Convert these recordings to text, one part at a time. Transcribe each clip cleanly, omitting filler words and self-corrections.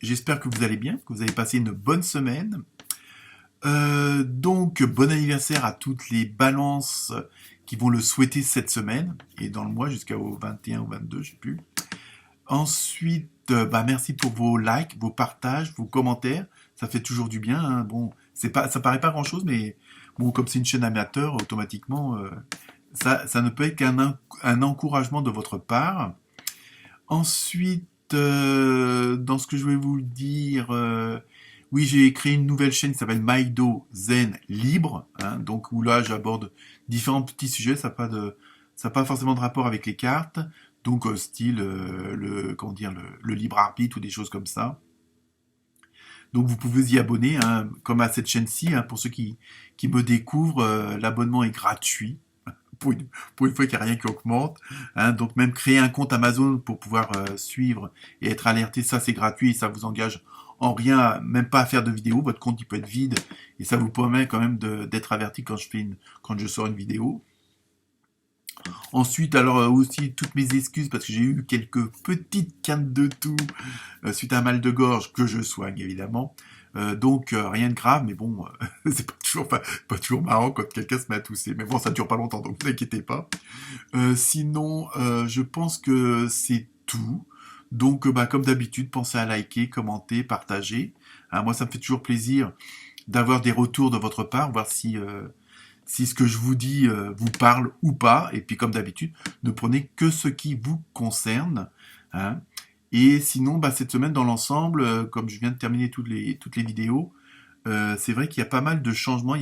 j'espère que vous allez bien, que vous avez passé une bonne semaine. Donc, bon anniversaire à toutes les balances qui vont le souhaiter cette semaine et dans le mois jusqu'au 21 ou 22, je sais plus. Ensuite, merci pour vos likes, vos partages, vos commentaires. Ça fait toujours du bien, hein. Bon, ça paraît pas grand-chose, mais bon, comme c'est une chaîne amateur, automatiquement, ça ne peut être un encouragement de votre part. Ensuite, dans ce que je vais vous dire, oui, j'ai créé une nouvelle chaîne qui s'appelle Maido Zen Libre, hein, donc où là j'aborde différents petits sujets, ça n'a pas forcément de rapport avec les cartes, donc style le libre arbitre ou des choses comme ça. Donc vous pouvez y abonner, hein, comme à cette chaîne-ci, hein, pour ceux qui me découvrent, l'abonnement est gratuit pour une fois qu'il n'y a rien qui augmente. Hein. Donc même créer un compte Amazon pour pouvoir suivre et être alerté, ça c'est gratuit et ça vous engage en rien, même pas à faire de vidéo. Votre compte il peut être vide et ça vous permet quand même d'être averti quand je sors une vidéo. Ensuite, alors aussi toutes mes excuses parce que j'ai eu quelques petites quintes de toux suite à un mal de gorge que je soigne évidemment. Donc rien de grave, mais bon, c'est pas toujours marrant quand quelqu'un se met à tousser. Mais bon, ça dure pas longtemps, donc ne vous inquiétez pas. Sinon, je pense que c'est tout. Donc, comme d'habitude, pensez à liker, commenter, partager. Hein, moi, ça me fait toujours plaisir d'avoir des retours de votre part, voir si ce que je vous dis vous parle ou pas. Et puis, comme d'habitude, ne prenez que ce qui vous concerne. Hein. Et sinon, cette semaine, dans l'ensemble, comme je viens de terminer toutes les vidéos, c'est vrai qu'il y a pas mal de changements.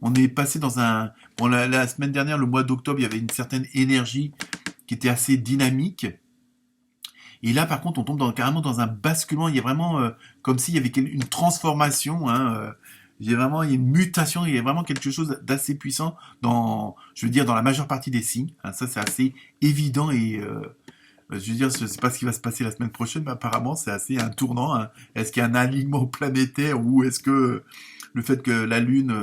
On est passé dans un... Bon, la semaine dernière, le mois d'octobre, il y avait une certaine énergie qui était assez dynamique. Et là, par contre, on tombe carrément dans un basculement. Il y a vraiment comme s'il y avait une transformation. Hein, il y a une mutation. Il y a vraiment quelque chose d'assez puissant dans la majeure partie des signes. Hein, ça, c'est assez évident et je veux dire, je ne sais pas ce qui va se passer la semaine prochaine, mais apparemment, c'est assez un tournant. Hein. Est-ce qu'il y a un alignement planétaire ou est-ce que le fait que la Lune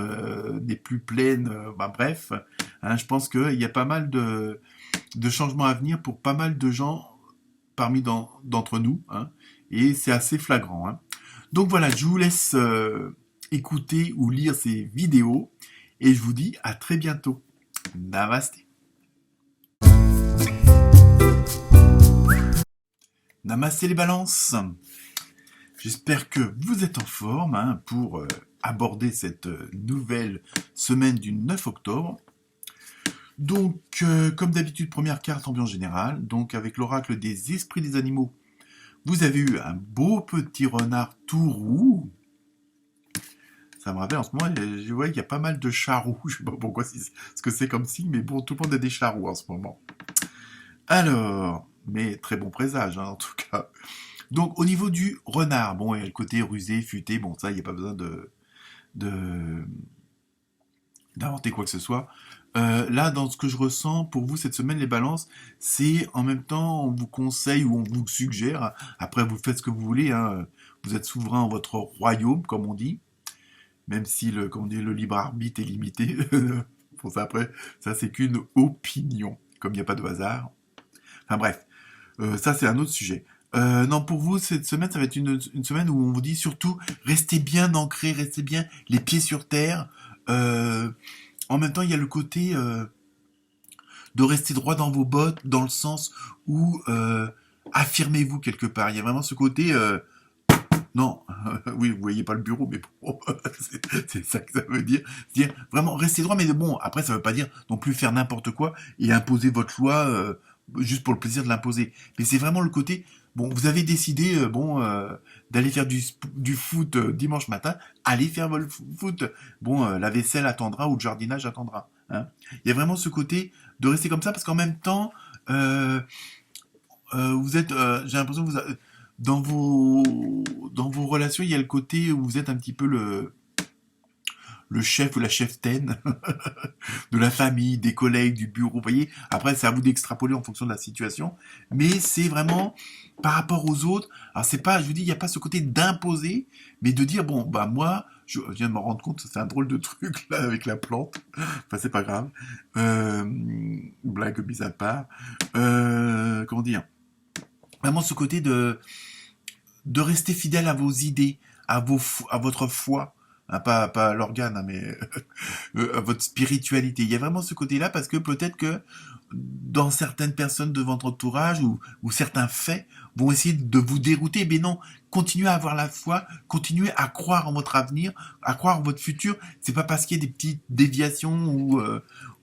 n'est plus pleine, bref, hein, je pense qu'il y a pas mal de changements à venir pour pas mal de gens d'entre nous, hein, et c'est assez flagrant. Hein. Donc voilà, je vous laisse écouter ou lire ces vidéos, et je vous dis à très bientôt. Namasté. Namasté les balances. J'espère que vous êtes en forme hein, pour aborder cette nouvelle semaine du 9 octobre. Donc, comme d'habitude, première carte ambiance générale. Donc, avec l'oracle des esprits des animaux, vous avez eu un beau petit renard tout roux. Ça me rappelle, en ce moment, je vois qu'il y a pas mal de chats roux. Je sais pas pourquoi, ce que c'est comme signe, mais bon, tout le monde a des chats roux en ce moment. Alors, mais très bon présage, hein, en tout cas. Donc, au niveau du renard, bon, il y a le côté rusé, futé, bon, ça, il n'y a pas besoin d'inventer quoi que ce soit. Là, dans ce que je ressens pour vous cette semaine, les balances, c'est en même temps, on vous conseille ou on vous suggère, après vous faites ce que vous voulez, hein, vous êtes souverain en votre royaume, comme on dit, même si le libre arbitre est limité. Pour ça, après, ça c'est qu'une opinion, comme il n'y a pas de hasard. Enfin bref, ça c'est un autre sujet. Non, pour vous, cette semaine, ça va être une semaine où on vous dit surtout, restez bien ancrés, restez bien les pieds sur terre. En même temps, il y a le côté de rester droit dans vos bottes, dans le sens où affirmez-vous quelque part. Il y a vraiment ce côté... non, oui, vous voyez pas le bureau, mais bon, c'est ça que ça veut dire. C'est-à-dire, vraiment, restez droit, mais bon, après, ça veut pas dire non plus faire n'importe quoi et imposer votre loi juste pour le plaisir de l'imposer. Mais c'est vraiment le côté... Bon, vous avez décidé, d'aller faire du foot dimanche matin, allez faire votre foot. Bon, la vaisselle attendra ou le jardinage attendra. Hein. Il y a vraiment ce côté de rester comme ça parce qu'en même temps, vous êtes, j'ai l'impression que dans vos relations, il y a le côté où vous êtes un petit peu le chef ou la cheftaine de la famille, des collègues, du bureau, vous voyez. Après, c'est à vous d'extrapoler en fonction de la situation. Mais c'est vraiment par rapport aux autres. Alors, c'est pas, je vous dis, il n'y a pas ce côté d'imposer, mais de dire, bon, moi, je viens de me rendre compte, c'est un drôle de truc, là, avec la plante. Enfin, c'est pas grave. Blague mise à part. Comment dire? Vraiment ce côté de de rester fidèle à vos idées, à votre foi, hein, pas à l'organe, hein, mais à votre spiritualité. Il y a vraiment ce côté-là parce que peut-être que dans certaines personnes de votre entourage ou certains faits vont essayer de vous dérouter. Mais non, continuez à avoir la foi, continuez à croire en votre avenir, à croire en votre futur. C'est pas parce qu'il y a des petites déviations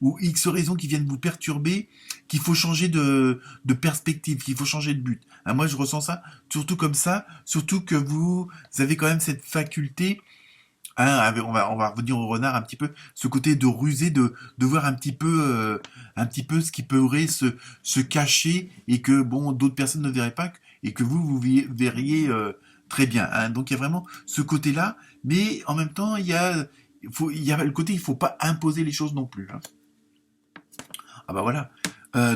ou X raisons qui viennent vous perturber qu'il faut changer de perspective, qu'il faut changer de but. Hein, moi, je ressens surtout comme ça, surtout que vous avez quand même cette faculté. Hein, on va revenir au renard un petit peu, ce côté de ruser, de voir un petit peu ce qui pourrait se cacher et que bon d'autres personnes ne verraient pas et que vous verriez très bien. Hein. Donc il y a vraiment ce côté-là, mais en même temps il y a le côté il faut pas imposer les choses non plus. Hein. Ah bah voilà.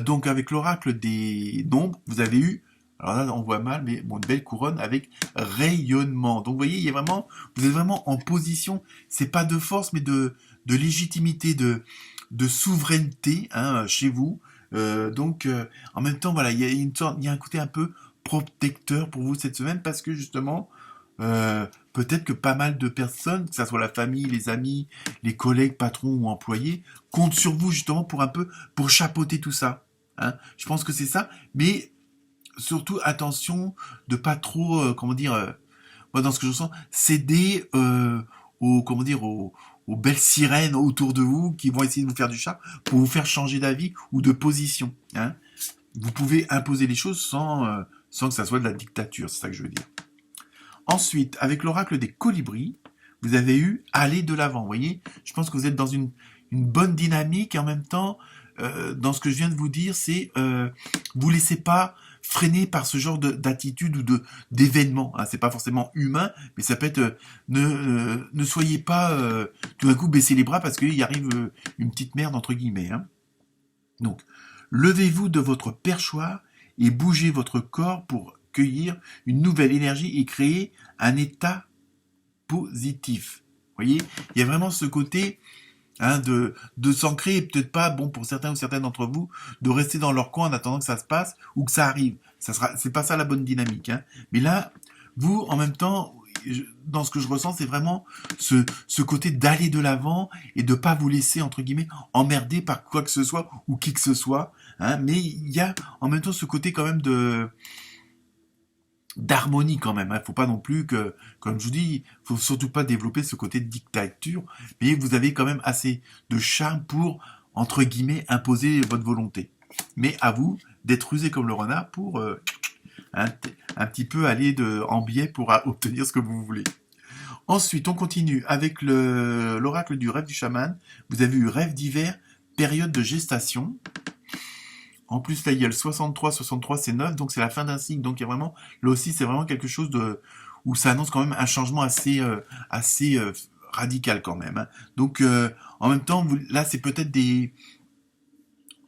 Donc avec l'oracle des nombres, vous avez eu, alors là on voit mal, mais bon, une belle couronne avec rayonnement. Donc vous voyez, il y a vraiment, vous êtes vraiment en position, c'est pas de force, mais de légitimité, de souveraineté hein, chez vous. En même temps, voilà, il y a un côté un peu protecteur pour vous cette semaine parce que justement, peut-être que pas mal de personnes, que ce soit la famille, les amis, les collègues, patrons ou employés, comptent sur vous justement pour chapeauter tout ça. Hein. Je pense que c'est ça, mais surtout attention de pas trop, moi dans ce que je sens, céder aux belles sirènes autour de vous qui vont essayer de vous faire du chat pour vous faire changer d'avis ou de position. Hein. Vous pouvez imposer les choses sans que ça soit de la dictature, c'est ça que je veux dire. Ensuite, avec l'oracle des colibris, vous avez eu aller de l'avant. Vous voyez, je pense que vous êtes dans une bonne dynamique et en même temps, dans ce que je viens de vous dire, c'est vous laissez pas freiner par ce genre d'attitude ou d'événement. Hein. C'est pas forcément humain, mais ça peut être ne soyez pas tout d'un coup baisser les bras parce qu'il arrive une petite merde entre guillemets. Hein. Donc, levez-vous de votre perchoir et bougez votre corps pour cueillir une nouvelle énergie et créer un état positif. Vous voyez, il y a vraiment ce côté hein, de s'ancrer et peut-être pas, bon, pour certains ou certaines d'entre vous, de rester dans leur coin en attendant que ça se passe ou que ça arrive. C'est pas ça la bonne dynamique. Hein. Mais là, vous, en même temps, dans ce que je ressens, c'est vraiment ce côté d'aller de l'avant et de pas vous laisser, entre guillemets, emmerder par quoi que ce soit ou qui que ce soit. Hein. Mais il y a en même temps ce côté quand même d'harmonie quand même. Hein. Faut pas non plus que, comme je vous dis, faut surtout pas développer ce côté de dictature, mais vous avez quand même assez de charme pour, entre guillemets, imposer votre volonté. Mais à vous d'être rusé comme le renard pour un petit peu aller en biais pour obtenir ce que vous voulez. Ensuite, on continue avec l'oracle du rêve du chaman. Vous avez eu rêve d'hiver, période de gestation. En plus, là, il y a le 63, c'est 9, donc c'est la fin d'un cycle. Donc, il y a vraiment, là aussi, c'est vraiment quelque chose où ça annonce quand même un changement assez radical quand même. Hein. Donc, en même temps, là, c'est peut-être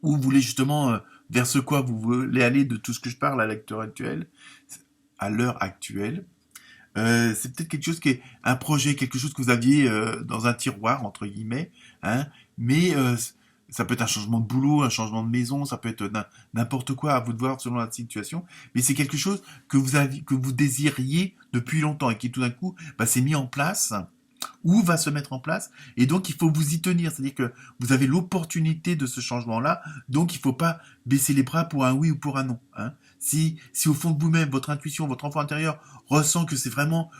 où vous voulez justement, vers ce quoi vous voulez aller de tout ce que je parle à l'heure actuelle. C'est peut-être quelque chose qui est un projet, quelque chose que vous aviez dans un tiroir, entre guillemets, hein, mais ça peut être un changement de boulot, un changement de maison, ça peut être n'importe quoi, à vous de voir selon la situation, mais c'est quelque chose que vous désiriez depuis longtemps et qui tout d'un coup s'est mis en place ou va se mettre en place, et donc il faut vous y tenir, c'est-à-dire que vous avez l'opportunité de ce changement-là, donc il ne faut pas baisser les bras pour un oui ou pour un non. Hein. Si au fond de vous-même, votre intuition, votre enfant intérieur ressent que c'est vraiment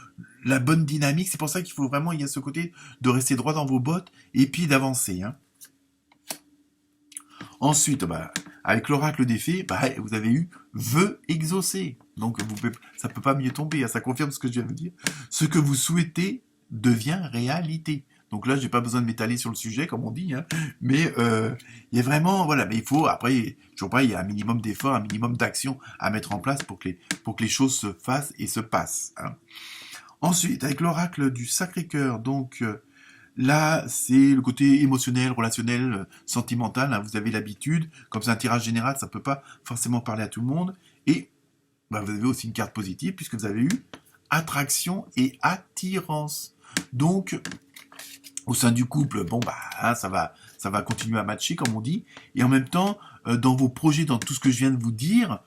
la bonne dynamique, c'est pour ça qu'il faut vraiment, il y a ce côté de rester droit dans vos bottes et puis d'avancer. Hein. Ensuite, avec l'oracle des fées, vous avez eu vœux exaucés. Donc ça peut pas mieux tomber, hein, ça confirme ce que je viens de vous dire. Ce que vous souhaitez devient réalité. Donc là, j'ai pas besoin de m'étaler sur le sujet, comme on dit, hein, mais il y a vraiment, voilà, mais il faut, après, toujours pareil, il y a un minimum d'efforts, un minimum d'action à mettre en place pour que les choses se fassent et se passent. Hein. Ensuite, avec l'oracle du Sacré-Cœur, donc là, c'est le côté émotionnel, relationnel, sentimental, hein, vous avez l'habitude, comme c'est un tirage général, ça peut pas forcément parler à tout le monde, et vous avez aussi une carte positive, puisque vous avez eu attraction et attirance. Donc, au sein du couple, ça va continuer à matcher, comme on dit. Et en même temps, dans vos projets, dans tout ce que je viens de vous dire,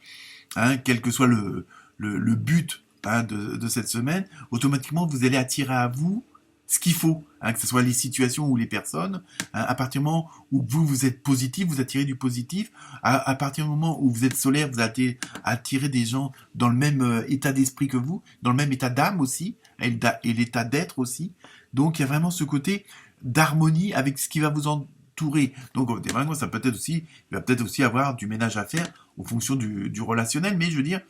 hein, quel que soit le but de cette semaine, automatiquement, vous allez attirer à vous ce qu'il faut, que ce soit les situations ou les personnes. À partir du moment où vous êtes positif, vous attirez du positif. À partir du moment où vous êtes solaire, vous allez attirer des gens dans le même état d'esprit que vous, dans le même état d'âme aussi, et l'état d'être aussi. Donc il y a vraiment ce côté d'harmonie avec ce qui va vous entourer. Donc ça peut être aussi, il va peut-être aussi avoir du ménage à faire en fonction du relationnel, mais je veux dire,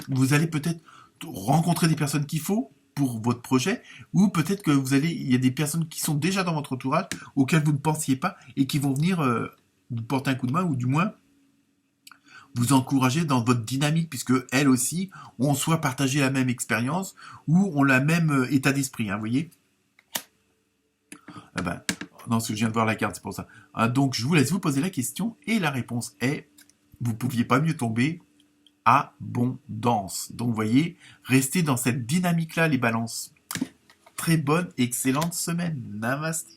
vous allez peut-être rencontrer des personnes qu'il faut pour votre projet, ou peut-être que il y a des personnes qui sont déjà dans votre entourage, auxquelles vous ne pensiez pas, et qui vont venir vous porter un coup de main, ou du moins vous encourager dans votre dynamique, puisque elles aussi ont soit partagé la même expérience, ou ont le même état d'esprit, vous voyez. Non, parce que je viens de voir la carte, c'est pour ça. Donc je vous laisse vous poser la question, et la réponse est, vous ne pouviez pas mieux tomber, abondance. Donc, vous voyez, restez dans cette dynamique-là, les balances. Très bonne, excellente semaine. Namasté.